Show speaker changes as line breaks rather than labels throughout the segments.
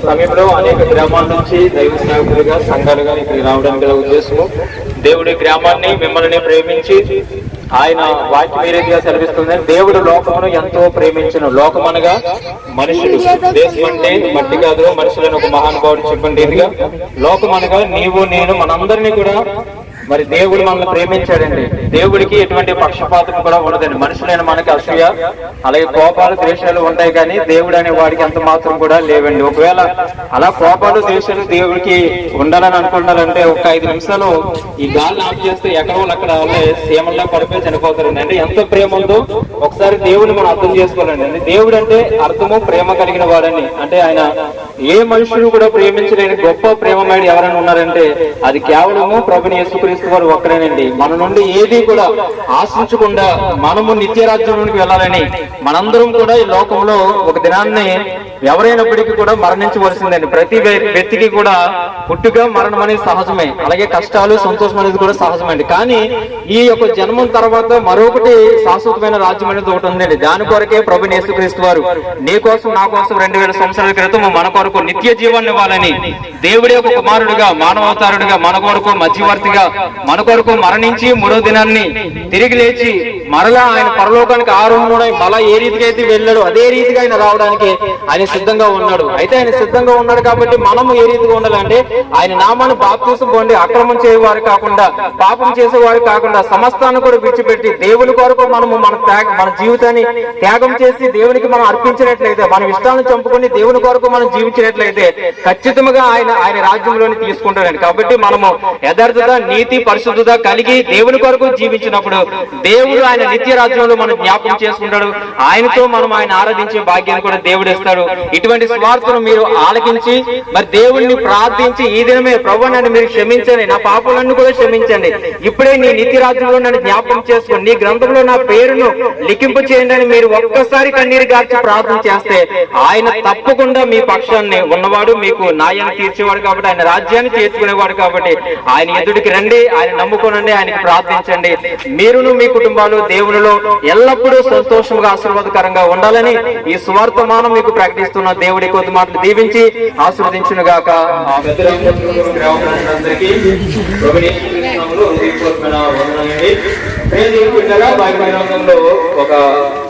సమయంలో అనేక గ్రామాల నుంచి దైవ సేవకులుగా సంఘాలుగా ఇక్కడికి రావడానికి గల ఉద్దేశము, దేవుడి గ్రామాన్ని మిమ్మల్ని ప్రేమించి ఆయన వాక్యం ఏ రీతిగా సెలవిస్తుంది, దేవుడు లోకమును ఎంతో ప్రేమించను. లోకం అనగా మనుషులు, దేశం అంటే మట్టి కాదు, మనుషులను ఒక మహానుభావుడు చెప్పండి రీతిగా లోకం అనగా నీవు నేను మనందరినీ కూడా మరి దేవుడు మనల్ని ప్రేమించాడండి. దేవుడికి ఎటువంటి పక్షపాతం కూడా ఉండదండి. మనుషులైన మనకి అసూయ అలాగే కోపాలు ద్వేషాలు ఉంటాయి, కానీ దేవుడు అనే వాడికి అంత మాత్రం కూడా లేవండి. ఒకవేళ అలా కోపాలు ద్వేషాలు దేవుడికి ఉండాలని అనుకుంటారంటే ఒక 5 నిమిషాలు ఈ గాలిని ఆఫ్ చేస్తే ఎక్కడ అక్కడ సీమల్లా పడిపోయి చనిపోతారండి. అంటే ఎంత ప్రేమ ఉందో ఒకసారి దేవుడిని మనం అర్థం చేసుకోవాలండి. దేవుడు అంటే అర్థము ప్రేమ కలిగిన వాడని, అంటే ఆయన ఏ మనుషులు కూడా ప్రేమించలేని గొప్ప ప్రేమమేడు ఎవరైనా ఉన్నారంటే అది కేవలము ప్రభుని యేసుక్రీస్తు వారు ఒక్కరేనండి. మన నుండి ఏది కూడా ఆశించకుండా మనము నిత్య రాజ్యంలోకి వెళ్ళాలని మనందరం కూడా ఈ లోకంలో ఒక దినాన్ని ఎవరైనప్పటికీ కూడా మరణించవలసిందండి. ప్రతి వ్యక్తికి కూడా పుట్టుక మరణం అనేది సహజమే, అలాగే కష్టాలు సంతోషం అనేది కూడా సహజమండి. కానీ ఈ యొక్క జన్మం తర్వాత మరొకటి శాశ్వతమైన రాజ్యం అనేది ఒకటి ఉందండి. దాని కొరకే ప్రభుని యేసుక్రీస్తు వారు నీ కోసం నా కోసం 2000 సంవత్సరాల క్రితం మన కొరకు నిత్య జీవాన్ని ఇవ్వాలని దేవుడి యొక్క కుమారుడిగా మానవతారుడిగా మన కొరకు మధ్యవర్తిగా మన కొరకు మరణించి 3వ దినాన్ని తిరిగి లేచి మరలా ఆయన పరలోకానికి ఆరోహణుడై మళ్ళా ఏ రీతిగా అయితే వెళ్ళాడు అదే రీతిగా ఆయన రావడానికి ఆయన సిద్ధంగా ఉన్నాడు. అయితే ఆయన సిద్ధంగా ఉన్నాడు కాబట్టి మనము ఏ రీతిగా ఉండాలంటే ఆయన నామాన్ని బాప్తిసం పొంది అక్రమం చేయవారు కాకుండా పాపం చేసేవారు కాకుండా సమస్తాన్ని కూడా విడిచిపెట్టి దేవుని కొరకు మనము మన జీవితాన్ని త్యాగం చేసి దేవునికి మనం అర్పించినట్లయితే, మన ఇష్టాలను చంపుకొని దేవుని కొరకు మనం జీవించినట్లయితే ఖచ్చితంగా ఆయన రాజ్యంలోని తీసుకుంటాడండి. కాబట్టి మనము యథార్థత నీతి పరిశుద్ధత కలిగి దేవుని కొరకు జీవించినప్పుడు దేవుడు ఆయన నిత్య రాజ్యంలో మనం జ్ఞాపకం చేసుకుంటాడు. ఆయనతో మనం ఆయన ఆరాధించే భాగ్యాన్ని కూడా దేవుడు ఇస్తాడు. ఇటువంటి స్వార్థను మీరు ఆలకించి మరి దేవుణ్ణి ప్రార్థించి ఈ దినమే ప్రభు నన్ను మీరు క్షమించండి, నా పాపాలన్నీ కూడా క్షమించండి, ఇప్పుడే నీ నిత్య రాజ్యంలో నన్ను జ్ఞాపకం చేసుకుని నీ గ్రంథంలో నా పేరును లిఖింపు చేయండి అని మీరు ఒక్కసారి కన్నీరు గార్చి ప్రార్థన చేస్తే ఆయన తప్పకుండా మీ పక్షాన్ని ఉన్నవాడు, మీకు న్యాయాన్ని తీర్చేవాడు కాబట్టి, ఆయన రాజ్యాన్ని చేర్చుకునేవాడు కాబట్టి ఆయన ఎదుటికి రండి, ఆయన నమ్ముకోనండి, ఆయనకి ప్రార్థించండి. మీరును మీ కుటుంబాలు దేవునిలో ఎల్లప్పుడూ సంతోషంగా ఆశీర్వాదకరంగా ఉండాలని ఈ సువార్తమానం మీకు ప్రకటిస్తున్న దేవుడి కొద్ది మాటలు దీవించి ఆశీర్వదించును గాక. ఒక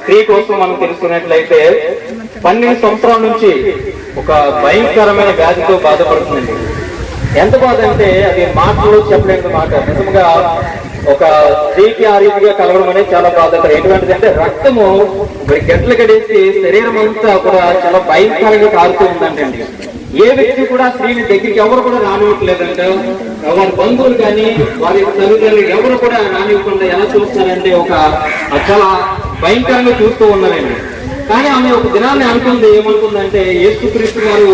స్త్రీ కోసం మనం తెలుసుకున్నట్లయితే 12 సంవత్సరాల నుంచి ఒక భయంకరమైన వ్యాధితో బాధపడుతుందండి. ఎంత బాధ అంటే అది మాటలు చెప్పలేని మాట. నిజంగా ఒక స్త్రీకి ఆ రీతిగా కలవడం అనేది చాలా బాధాకరం. ఎటువంటిది అంటే రక్తము గెట్లు గడేసి శరీరం అంతా కూడా చాలా భయంకరంగా కారుతూ ఉందంటండి. ఏ వ్యక్తి కూడా స్త్రీని దగ్గరికి ఎవరు కూడా రానివ్వట్లేదంట. వారి బంధువులు కానీ వారి తల్లిదండ్రులు ఎవరు కూడా రానివ్వకుండా ఎలా చూస్తారంటే ఒక చాలా భయంకరంగా చూస్తూ ఉన్నారండి. కానీ ఆమె ఒక దినాన్ని అనుకుంది, ఏమనుకుందంటే యేసుక్రీస్తు గారు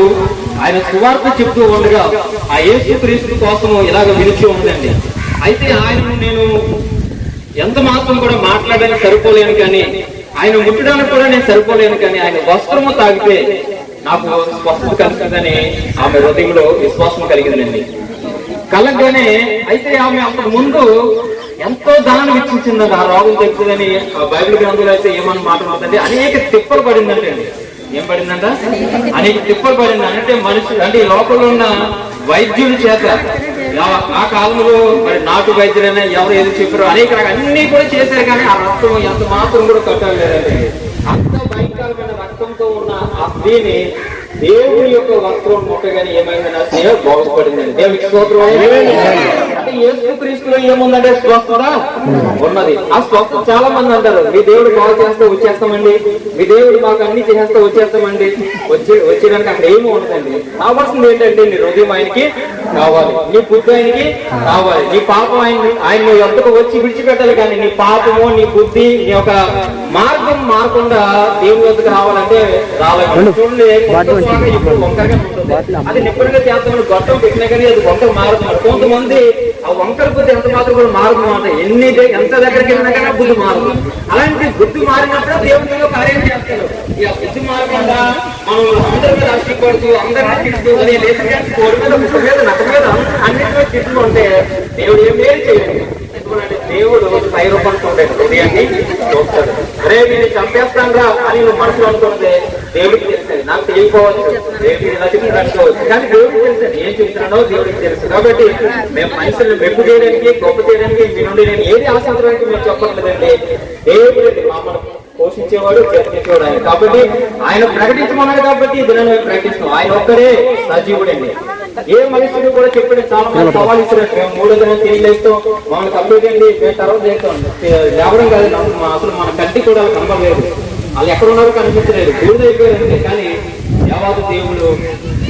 ఆయన సువార్త చెప్తూ ఉండగా ఆ యేసుక్రీస్తు కోసం ఇలాగ వినిచి ఉందండి. అయితే ఆయనను నేను ఎంత మాత్రం కూడా మాట్లాడడానికి సరిపోలేను, కానీ ఆయన ముట్టడానికి కూడా నేను సరిపోలేను, కానీ ఆయన వస్త్రము తాగితే నాకు స్వస్థత కలుగుతుందని ఆమె హృదయంలో విశ్వాసం కలిగిందండి. కలగగానే అయితే ఆమె అంతకు ముందు ఎంతో దానం ఇచ్చిందండి ఆ రోగం తెచ్చిందని. ఆ బైబిల్ గ్రంథంలో అయితే ఏమని మాట్లాడుతుందంటే అనేక తిప్పలు పడిందంటే. ఏం పడిందంట? అనేక తిప్పలు పడింది. అంటే మనుషులు అంటే ఈ లోపల ఉన్న వైద్యుల చేత ఆ కాలంలో మరి నాటు వైద్యులైనా ఎవరు ఏది చెప్పారో అనేక అన్ని కూడా చేశారు, కానీ ఆ రక్తం ఎంత మాత్రం కూడా కట్టలేదండి. అంత భయంకరమైన రక్తంతో ఉన్న ఆ స్త్రీని దేవుడి యొక్క వస్త్రం ముట్టగానే ఏమైందని స్త్రీ బాగుపడిందండి. దేవుడికి స్తోత్రం. అంటే యేసుక్రీస్తులో ఏముందంటే స్వస్థత ఉన్నది. ఆ స్వస్థత చాలా మంది అంటారు, మీ దేవుడు బాగు చేస్తే వచ్చేస్తామండి, మీ దేవుడు మాకు అన్ని చేస్తే వచ్చేస్తామండి. వచ్చేదానికి అక్కడ ఏమీ ఉండదండి. కావాల్సింది ఏంటంటే నీ హృదయం ఆయనకి కావాలి, నీ బుద్ధి ఆయనకి కావాలి, నీ పాపం ఆయన ఎంతకు వచ్చి విడిచిపెట్టాలి. కానీ నీ పాపము నీ బుద్ధి నీ యొక్క మార్గం మారకుండా దేవుని వద్దకు రావాలంటే రావాలి. చూడండి, ఇప్పుడు వంకరగా ఉంటుంది, అది నిప్పుడుగా చేస్తామని గొట్టం పెట్టినా కానీ అది వంకర మారదు. కొంతమంది ఆ వంకర బుద్ధి ఎంత మాత్రం కూడా మారదు మాట. ఎంత దగ్గరికి వెళ్ళినా కానీ బుద్ధి మారదు. అలాంటి బుద్ధి మారినప్పుడు దేవునిలో కార్యం చేస్తారు. ఈ బుద్ధి మారకుండా మనం అందరి మీద ఆశపడుతూ అందరినీ తిడుతూ అనే లేదంటే కోడి మీద ముక్క మీద నక్క మీద అన్నింటిలో తిట్లు ఉంటే దేవుడు ఏం మేలు చేయండి. ఎందుకంటే దేవుడు పైరూపంతో హృదయాన్ని చూస్తాడు. అరే నేను చంపేస్తాను రా అని నువ్వు మనసులో అనుకుంటే దేవుడికి చేస్తాడు. నాకు తెలియకపోవచ్చు, రేపు ఇలా చెప్తున్నట్టుకోవచ్చు, కానీ దేవుడికి తెలుసు ఏం చెప్తున్నానో దేవుడికి తెలుసు. కాబట్టి మేము మనుషులను మెప్పు చేయడానికి గొప్ప చేయడానికి మీ నుండి నేను ఏది ఆశించడానికి మేము చెప్పట్లేదండి. దేవుడు మమ్మల్ని పోషించేవాడు చేర్చేవాడు ఆయన. కాబట్టి ఆయన ప్రకటించమన్నాడు కాబట్టి ఇది నేను ప్రకటిస్తున్నాం. ఆయన ఒక్కరే సజీవుడు అండి. ఏ మనుషుడు కూడా చెప్పండి, చాలా మంది సవాల్ ఇచ్చినట్టు మేము 3 దినం తెలియలేస్తాం, మమ్మల్ని కంప్లీట్ అండి మేము తర్వాత చేస్తాం లేవడం కాదు. అసలు మన కంటి కూడా కనపడలేదు, వాళ్ళు ఎక్కడ ఉన్నారో కనిపించలేదు, బూడిద అయిపోయారండి. కానీ దేవాది దేవుడు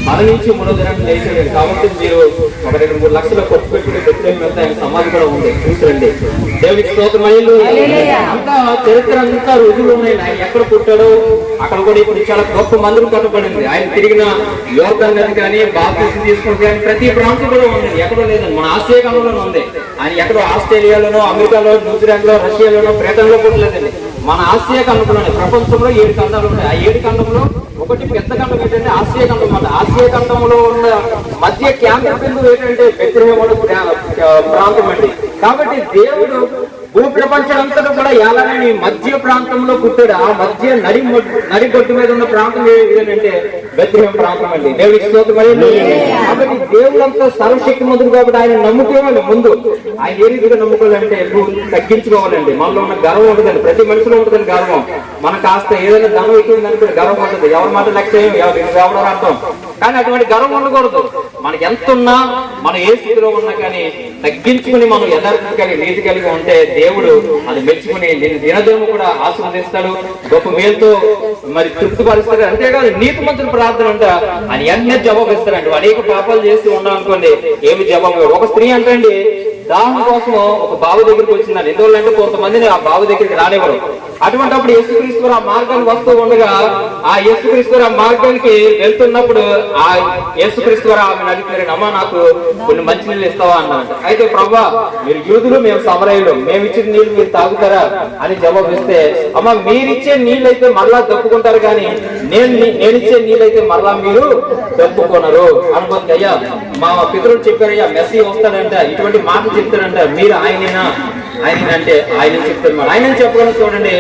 మరణించి 3వ దినాన్ని లేచాడు. కాబట్టి మీరు ఒక 2-3 లక్షల ఖర్చు పెట్టుకుని బెత్లెహేము వెళ్తే ఆయన సమాధి కూడా ఉంది, చూసిరండి. దేవుడికి స్తోత్రమయ్యలు. అంతా చరిత్ర అంతా రుజువులు ఉన్నాయి. ఆయన ఎక్కడ పుట్టాడో అక్కడ కూడా ఇప్పుడు చాలా గొప్ప మందిరం కట్టబడింది. ఆయన తిరిగిన యోర్దాను నది కానీ బాప్తిసం తీసుకుంటే కానీ ప్రతి ప్రాంతం కూడా ఉంది, ఎక్కడో లేదండి. మన ఆసియా ఖండంలోనే ఉంది. ఆయన ఎక్కడో ఆస్ట్రేలియాలోనో అమెరికాలో న్యూజిలాండ్ లో రష్యాలోనో బ్రిటన్లో పుట్టలేదండి. మన ఆసియా ఖండంలోనే. ప్రపంచంలో 7 ఖండాలు ఉన్నాయి. ఆ 7 ఖండంలో ఒకటి పెద్ద ఖండం ఏంటంటే ఆసియా ఖండం అన్నమాట. ఆసియా ఖండంలో ఉన్న మధ్య కేంద్ర బిందువు ఏంటంటే బెత్లెహేము ప్రాంతం అండి. కాబట్టి దేవుడు భూ ప్రపంచంతో కూడా ఎలాగని మధ్య ప్రాంతంలో పుట్టాడు. ఆ మధ్య నడిగొట్టు మీద ఉన్న ప్రాంతం ఏదంటే బెత్లెహేము ప్రాంతం అండి. దేవుడికి స్తోత్రం. కాబట్టి దేవుడంతా సర్వశక్తిమంతుడు కాబట్టి ఆయన నమ్ముకోవాలి. ముందు ఆయన ఏ రీతిగా నమ్ముకోవాలంటే తగ్గించుకోవాలండి. మనలో ఉన్న గర్వం ఉంటుందండి, ప్రతి మనిషిలో ఉంటుందండి గర్వం. మనకు కాస్త ఏదైనా ధనం ఎక్కువ గర్వం ఉంటుంది, ఎవరి మాట లక్ష్యం ఎవడో అర్థం. కానీ అటువంటి గర్వం ఉండకూడదు. మనకి ఎంత ఉన్నా మనం ఏ స్థితిలో ఉన్నా కానీ తగ్గించుకుని మనం యథార్థత కలిగి నీతి కలిగి ఉంటే దేవుడు అది మెచ్చుకుని దినదినము కూడా ఆశీర్వదిస్తాడు, గొప్ప మేలుతో మరి తృప్తిపరుస్తాడు. అంతేకాదు నీతి మంత్రుల ప్రార్థన అంటే ఆయన వెంటనే జవాబు ఇస్తాడండి. అనేక పాపాలు చేసి ఉన్నామనుకోండి ఏమి జవాబు. ఒక స్త్రీ అంటండి దాహం కోసం ఒక బావి దగ్గరికి వచ్చిందండి. ఎందువల్లంటే కొంతమందిని ఆ బావి దగ్గరికి రానివ్వరు. అటువంటిప్పుడు యేసుక్రీస్తు ఆ మార్గాన్ని వస్తూ ఉండగా ఆ యేసుక్రీస్తు ఆ మార్గానికి వెళ్తున్నప్పుడు ఆ యేసుక్రీస్తు ఆమె అడిగారు, అమ్మ నాకు కొన్ని మంచి నీళ్ళు ఇస్తావా అన్నాడు. అయితే ప్రభువా మీరు యూదులు మేము సమరయులు, మేము ఇచ్చిన నీళ్ళు మీరు తాగుతారా అని జవాబు ఇస్తే, అమ్మ మీరిచ్చే నీళ్ళు అయితే మరలా దప్పుకుంటారు కానీ నేనిచ్చే నీళ్ళు అయితే మరలా మీరు దప్పుకోనరు అనుకుంది. అయ్యా మా పితరులు చెప్పారయ్యా మెస్సీ వస్తాడంట, ఇటువంటి మాటలు చెప్తాడంట, మీరు ఆయనైనా ఆయన అంటే ఆయన చెప్తున్నాడు. ఆయన చెప్పగలను చూడండి.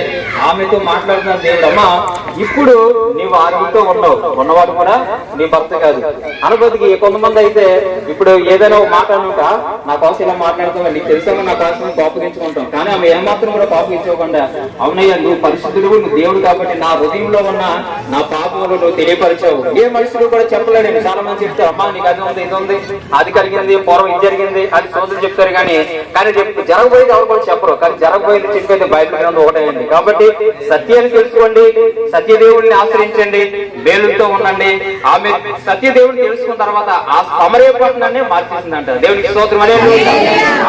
ఆమెతో మాట్లాడుతున్నారు దేవుడు, అమ్మా ఇప్పుడు నీవు ఆరోగ్యంతో ఉన్నవాడు కూడా నీ భర్త కాదు అనుభూతికి. కొంతమంది అయితే ఇప్పుడు ఏదైనా ఒక మాట అనుక నా కోసం ఇలా మాట్లాడుతాం, నీకు తెలిసాక నా కోసం కోపగించుకుంటాం. కానీ ఆమె ఏమాత్రం కూడా కోపగించుకోకుండా అవునయ్యా నువ్వు పరిశుద్ధుడు, నువ్వు దేవుడు కాబట్టి నా హృదయంలో ఉన్న నా పాపములు నువ్వు తెలియపరిచావు. ఏ మనుషులు కూడా చెప్పలేడు. చాలా మంది చెప్తారు, అమ్మా నీకు అది ఉంది ఇది ఉంది అది కలిగింది పూర్వం ఇది జరిగింది అది సోదరులు చెప్తారు. కానీ జరగబోయేది ఎవరు కూడా చెప్పరు. కానీ జరగబోయేది చెప్పేది బయట ఒకటేయండి. కాబట్టి సత్యాన్ని తెలుసుకోండి, సత్యదేవుడిని ఆశ్రయించండి, మేలుతో ఉండండి. ఆమె సత్యదేవుడిని తెలుసుకున్న తర్వాత ఆ సమరయ పట్టణాన్ని మార్చేసిందంట. దేవుడికి స్తోత్రం.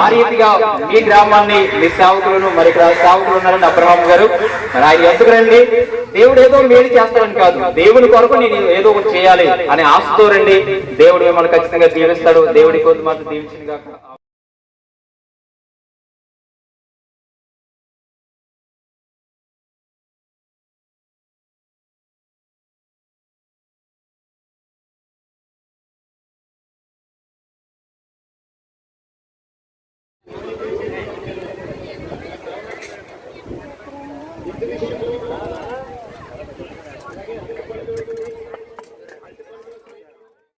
ఆ రీతిగా మీ గ్రామాన్ని మీ సేవకులను మరి సేవకులు ఉన్నారని అబ్రహాం గారు మరి ఆయన ఎందుకు రండి, దేవుడు ఏదో మేలు చేస్తాడని కాదు, దేవుని కొరకు నేను ఏదో ఒకటి చేయాలి అనే ఆశతో రండి. దేవుడు మిమ్మల్ని ఖచ్చితంగా దీవిస్తాడు. దేవుడి కొద్ది మాత్రం దీవించింది కాక.